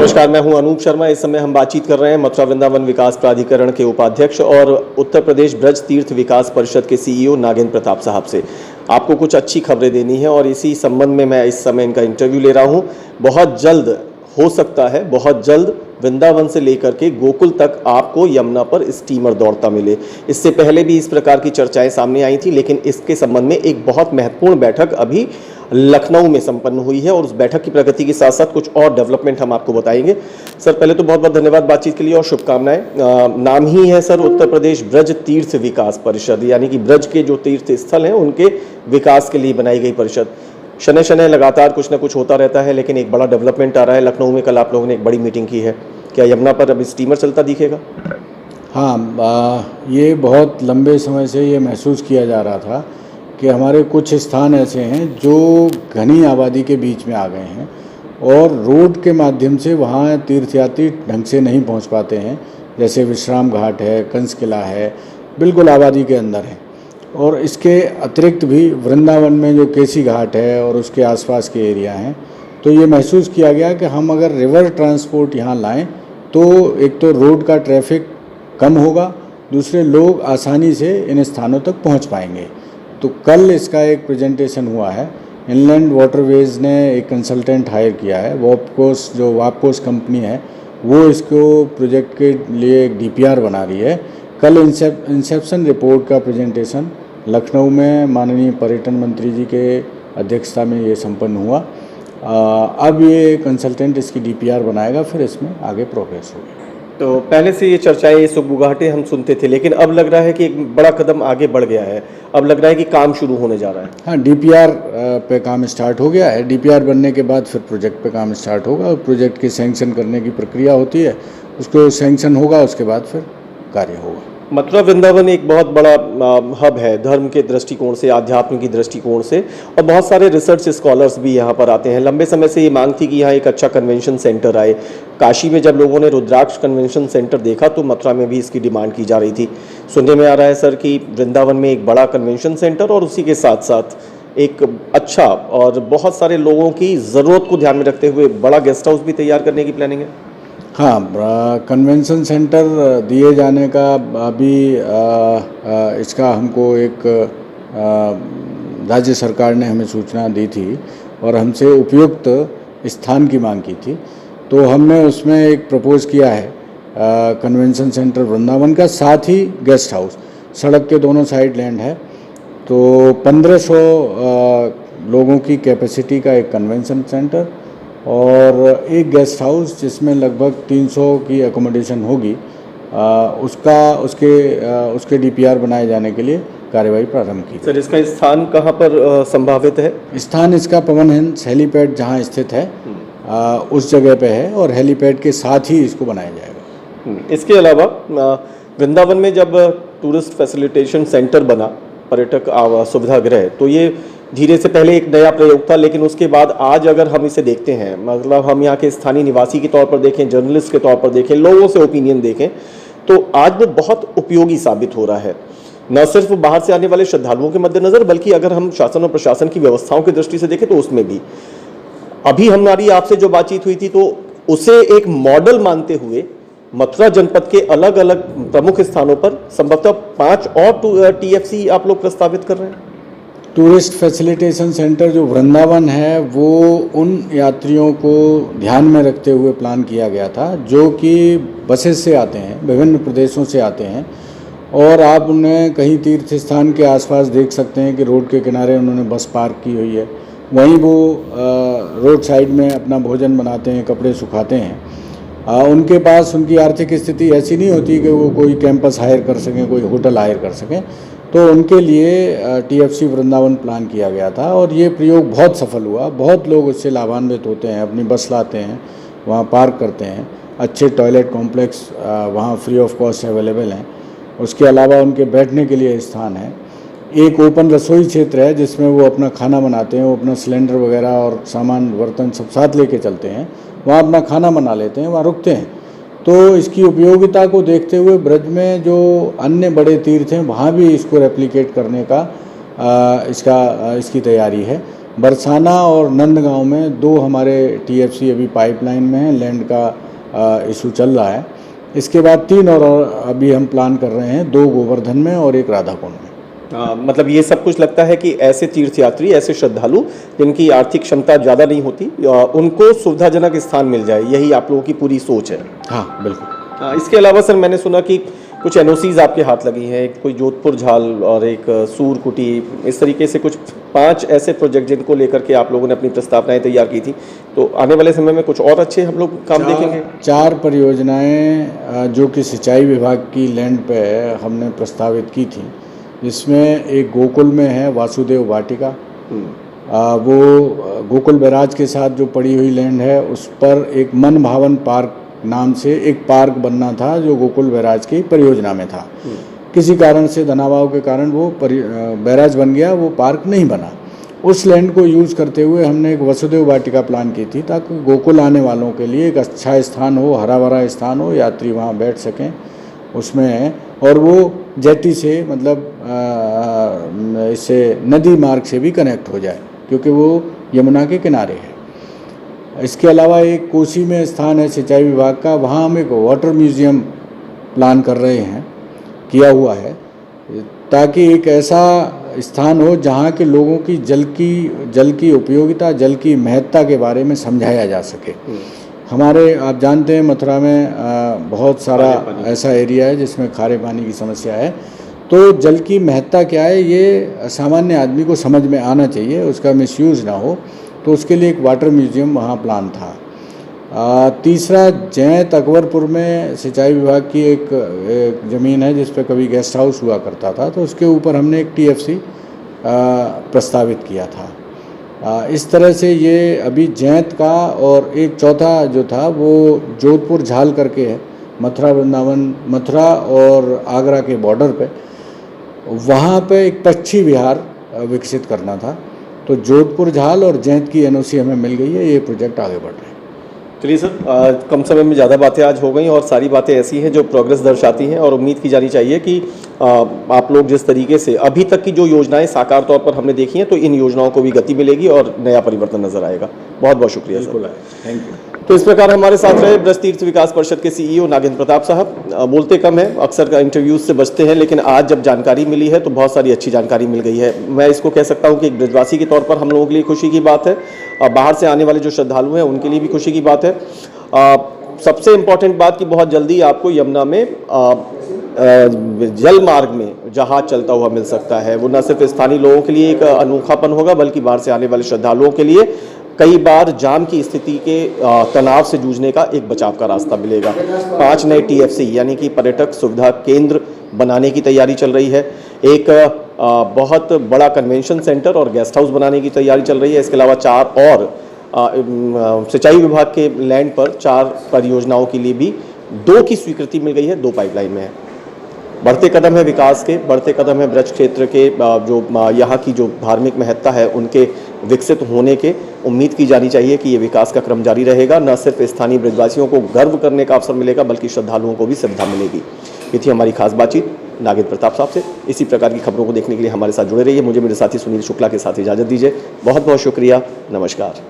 नमस्कार, मैं हूं अनूप शर्मा। इस समय हम बातचीत कर रहे हैं मथुरा वृंदावन विकास प्राधिकरण के उपाध्यक्ष और उत्तर प्रदेश ब्रज तीर्थ विकास परिषद के सीईओ नागेंद्र प्रताप साहब से। आपको कुछ अच्छी खबरें देनी है और इसी संबंध में मैं इस समय इनका इंटरव्यू ले रहा हूं। बहुत जल्द हो सकता है, बहुत जल्द वृंदावन से लेकर के गोकुल तक आपको यमुना पर स्टीमर दौड़ता मिले। इससे पहले भी इस प्रकार की चर्चाएं सामने आई थी, लेकिन इसके संबंध में एक बहुत महत्वपूर्ण बैठक अभी लखनऊ में संपन्न हुई है और उस बैठक की प्रगति के साथ साथ कुछ और डेवलपमेंट हम आपको बताएंगे। सर, पहले तो बहुत बहुत धन्यवाद बातचीत के लिए और शुभकामनाएं। नाम ही है सर उत्तर प्रदेश ब्रज तीर्थ विकास परिषद, यानी कि ब्रज के जो तीर्थ स्थल हैं उनके विकास के लिए बनाई गई परिषद। शनै शनै लगातार कुछ ना कुछ होता रहता है, लेकिन एक बड़ा डेवलपमेंट आ रहा है लखनऊ में। कल आप लोगों ने एक बड़ी मीटिंग की है, क्या यमुना पर अब स्टीमर चलता दिखेगा? हाँ, ये बहुत लंबे समय से ये महसूस किया जा रहा था कि हमारे कुछ स्थान ऐसे हैं जो घनी आबादी के बीच में आ गए हैं और रोड के माध्यम से वहाँ तीर्थयात्री ढंग से नहीं पहुँच पाते हैं। जैसे विश्राम घाट है, कंस किला है, बिल्कुल आबादी के अंदर है। और इसके अतिरिक्त भी वृंदावन में जो केसी घाट है और उसके आसपास के एरिया हैं, तो ये महसूस किया गया कि हम अगर रिवर ट्रांसपोर्ट यहाँ लाएं तो एक तो रोड का ट्रैफिक कम होगा, दूसरे लोग आसानी से इन स्थानों तक पहुँच पाएंगे। तो कल इसका एक प्रेजेंटेशन हुआ है। इनलैंड वाटरवेज ने एक कंसल्टेंट हायर किया है, वापकोस जो वापकोस कंपनी है वो इसको प्रोजेक्ट के लिए एक डीपीआर बना रही है। कल इंसेप्शन रिपोर्ट का प्रेजेंटेशन लखनऊ में माननीय पर्यटन मंत्री जी के अध्यक्षता में ये संपन्न हुआ। अब ये कंसल्टेंट इसकी डीपीआर बनाएगा, फिर इसमें आगे प्रोग्रेस होगी। तो पहले से ये चर्चाएं, सुगबुगाहटें हम सुनते थे, लेकिन अब लग रहा है कि एक बड़ा कदम आगे बढ़ गया है। अब लग रहा है कि काम शुरू होने जा रहा है। हाँ, डीपीआर पे काम स्टार्ट हो गया है। डीपीआर बनने के बाद फिर प्रोजेक्ट पे काम स्टार्ट होगा और प्रोजेक्ट की सैंक्शन करने की प्रक्रिया होती है, उसको सैंक्शन होगा, उसके बाद फिर कार्य होगा। मथुरा वृंदावन एक बहुत बड़ा हब है धर्म के दृष्टिकोण से, आध्यात्म की दृष्टिकोण से, और बहुत सारे रिसर्च स्कॉलर्स भी यहाँ पर आते हैं। लंबे समय से ये मांग थी कि यहाँ एक अच्छा कन्वेंशन सेंटर आए। काशी में जब लोगों ने रुद्राक्ष कन्वेंशन सेंटर देखा तो मथुरा में भी इसकी डिमांड की जा रही थी। सुनने में आ रहा है सर कि वृंदावन में एक बड़ा कन्वेंशन सेंटर और उसी के साथ साथ एक अच्छा और बहुत सारे लोगों की ज़रूरत को ध्यान में रखते हुए बड़ा गेस्ट हाउस भी तैयार करने की प्लानिंग है। हाँ, कन्वेंशन सेंटर दिए जाने का अभी इसका हमको एक राज्य सरकार ने हमें सूचना दी थी और हमसे उपयुक्त स्थान की मांग की थी। तो हमने उसमें एक प्रपोज किया है कन्वेंशन सेंटर वृंदावन का, साथ ही गेस्ट हाउस। सड़क के दोनों साइड लैंड है, तो 1500 लोगों की कैपेसिटी का एक कन्वेंशन सेंटर और एक गेस्ट हाउस जिसमें लगभग 300 की एकोमोडेशन होगी। उसके डीपीआर बनाए जाने के लिए कार्यवाही प्रारंभ की। सर, इसका स्थान कहाँ पर संभावित है? स्थान इसका पवन हंस हेलीपैड जहाँ स्थित है उस जगह पे है और हेलीपैड के साथ ही इसको बनाया जाएगा। इसके अलावा वृंदावन में जब टूरिस्ट फैसिलिटेशन सेंटर बना, पर्यटक सुविधा गृह, तो ये धीरे से पहले एक नया प्रयोग था, लेकिन उसके बाद आज अगर हम इसे देखते हैं, मतलब हम यहाँ के स्थानीय निवासी के तौर पर देखें, जर्नलिस्ट के तौर पर देखें, लोगों से ओपिनियन देखें, तो आज वो बहुत उपयोगी साबित हो रहा है। न सिर्फ बाहर से आने वाले श्रद्धालुओं के मद्देनजर, बल्कि अगर हम शासन और प्रशासन की व्यवस्थाओं की दृष्टि से देखें तो उसमें भी। अभी हमारी आपसे जो बातचीत हुई थी तो उसे एक मॉडल मानते हुए मथुरा जनपद के अलग अलग प्रमुख स्थानों पर संभवतः 5 और TFC आप लोग प्रस्तावित कर रहे हैं। टूरिस्ट फैसिलिटेशन सेंटर जो वृंदावन है वो उन यात्रियों को ध्यान में रखते हुए प्लान किया गया था जो कि बसेस से आते हैं, विभिन्न प्रदेशों से आते हैं, और आप उन्हें कहीं तीर्थ स्थान के आसपास देख सकते हैं कि रोड के किनारे उन्होंने बस पार्क की हुई है। वहीं वो रोड साइड में अपना भोजन बनाते हैं, कपड़े सुखाते हैं। उनके पास उनकी आर्थिक स्थिति ऐसी नहीं होती कि वो कोई कैंपस हायर कर सकें, कोई होटल हायर कर सकें, तो उनके लिए TFC वृंदावन प्लान किया गया था और ये प्रयोग बहुत सफल हुआ। बहुत लोग उससे लाभान्वित होते हैं, अपनी बस लाते हैं, वहाँ पार्क करते हैं, अच्छे टॉयलेट कॉम्प्लेक्स वहाँ फ्री ऑफ कॉस्ट अवेलेबल हैं। उसके अलावा उनके बैठने के लिए स्थान है। एक ओपन रसोई क्षेत्र है जिसमें वो अपना खाना बनाते हैं, वो अपना सिलेंडर वगैरह और सामान बर्तन सब साथ लेके चलते हैं, वहाँ अपना खाना बना लेते हैं, वहाँ रुकते हैं। तो इसकी उपयोगिता को देखते हुए ब्रज में जो अन्य बड़े तीर्थ हैं वहाँ भी इसको रेप्लिकेट करने का इसकी तैयारी है। बरसाना और नंदगांव में 2 हमारे टीएफसी अभी पाइपलाइन में हैं, लैंड का इशू चल रहा है। इसके बाद 3 और अभी हम प्लान कर रहे हैं, 2 गोवर्धन में और 1 राधाकुंड में। मतलब ये सब कुछ लगता है कि ऐसे तीर्थयात्री, ऐसे श्रद्धालु जिनकी आर्थिक क्षमता ज़्यादा नहीं होती, उनको सुविधाजनक स्थान मिल जाए, यही आप लोगों की पूरी सोच है। हाँ बिल्कुल। इसके अलावा सर मैंने सुना कि कुछ एनओसीज आपके हाथ लगी हैं, कोई जोधपुर झाल और एक सूरकुटी, इस तरीके से कुछ 5 ऐसे प्रोजेक्ट जिनको लेकर के आप लोगों ने अपनी प्रस्तावनाएं तैयार की थी। तो आने वाले समय में कुछ और अच्छे हम लोग काम देखेंगे। 4 परियोजनाएं जो कि सिंचाई विभाग की लैंड पे हमने प्रस्तावित की थी, जिसमें एक गोकुल में है वासुदेव वाटिका। वो गोकुल बैराज के साथ जो पड़ी हुई लैंड है, उस पर एक मन भावन पार्क नाम से एक पार्क बनना था जो गोकुल बैराज की परियोजना में था। किसी कारण से धनाभाव के कारण वो बैराज बन गया, वो पार्क नहीं बना। उस लैंड को यूज़ करते हुए हमने एक वसुदेव वाटिका प्लान की थी, ताकि गोकुल आने वालों के लिए एक अच्छा स्थान हो, हरा भरा स्थान हो, यात्री वहाँ बैठ सकें उसमें, और वो जेटी से मतलब इससे नदी मार्ग से भी कनेक्ट हो जाए, क्योंकि वो यमुना के किनारे है। इसके अलावा एक कोसी में स्थान है सिंचाई विभाग का, वहाँ हम एक वाटर म्यूज़ियम प्लान कर रहे हैं, किया हुआ है, ताकि एक ऐसा स्थान हो जहाँ के लोगों की जल की उपयोगिता, जल की महत्ता के बारे में समझाया जा सके। हमारे आप जानते हैं मथुरा में बहुत सारा ऐसा एरिया है जिसमें खारे पानी की समस्या है। तो जल की महत्ता क्या है ये सामान्य आदमी को समझ में आना चाहिए, उसका मिसयूज़ ना हो। तो उसके लिए एक वाटर म्यूज़ियम वहाँ प्लान था। तीसरा, जैत अकबरपुर में सिंचाई विभाग की एक ज़मीन है जिस पे कभी गेस्ट हाउस हुआ करता था, तो उसके ऊपर हमने एक टीएफसी प्रस्तावित किया था। इस तरह से ये अभी जैत का, और एक चौथा जो था वो जोधपुर झाल करके है, मथुरा वृंदावन, मथुरा और आगरा के बॉर्डर पे, वहाँ पे एक पक्षी विहार विकसित करना था। तो जोधपुर झाल और जैत की एनओसी हमें मिल गई है, ये प्रोजेक्ट आगे बढ़ रहे हैं। चलिए सर, कम समय में ज़्यादा बातें आज हो गई और सारी बातें ऐसी हैं जो प्रोग्रेस दर्शाती हैं, और उम्मीद की जानी चाहिए कि आप लोग जिस तरीके से अभी तक की जो योजनाएं साकार तौर पर हमने देखी हैं, तो इन योजनाओं को भी गति मिलेगी और नया परिवर्तन नजर आएगा। बहुत बहुत शुक्रिया सर। Thank you. तो इस प्रकार हमारे साथ रहे ब्रज तीर्थ विकास परिषद के सीईओ नागेंद्र प्रताप साहब। बोलते कम है, अक्सर इंटरव्यूज से बचते हैं, लेकिन आज जब जानकारी मिली है तो बहुत सारी अच्छी जानकारी मिल गई है। मैं इसको कह सकता हूं कि एक ब्रजवासी के तौर पर हम लोगों के लिए खुशी की बात है, और बाहर से आने वाले जो श्रद्धालु हैं उनके लिए भी खुशी की बात है। सबसे इम्पॉर्टेंट बात कि बहुत जल्दी आपको यमुना में जल मार्ग में जहाज चलता हुआ मिल सकता है। वो न सिर्फ स्थानीय लोगों के लिए एक अनोखापन होगा, बल्कि बाहर से आने वाले श्रद्धालुओं के लिए कई बार जाम की स्थिति के तनाव से जूझने का एक बचाव का रास्ता मिलेगा। 5 नए टीएफसी यानी कि पर्यटक सुविधा केंद्र बनाने की तैयारी चल रही है। एक बहुत बड़ा कन्वेंशन सेंटर और गेस्ट हाउस बनाने की तैयारी चल रही है। इसके अलावा 4 और सिंचाई विभाग के लैंड पर 4 परियोजनाओं के लिए भी 2 की स्वीकृति मिल गई है, 2 पाइपलाइन में है। बढ़ते कदम है विकास के, बढ़ते कदम है ब्रज क्षेत्र के, जो यहाँ की जो धार्मिक महत्ता है उनके विकसित होने के। उम्मीद की जानी चाहिए कि ये विकास का क्रम जारी रहेगा। न सिर्फ स्थानीय ब्रजवासियों को गर्व करने का अवसर मिलेगा, बल्कि श्रद्धालुओं को भी सुविधा मिलेगी। ये थी हमारी खास बातचीत नागेंद्र प्रताप साहब से। इसी प्रकार की खबरों को देखने के लिए हमारे साथ जुड़े रहिए। मुझे मेरे साथी सुनील शुक्ला के साथ इजाज़त दीजिए। बहुत बहुत शुक्रिया। नमस्कार।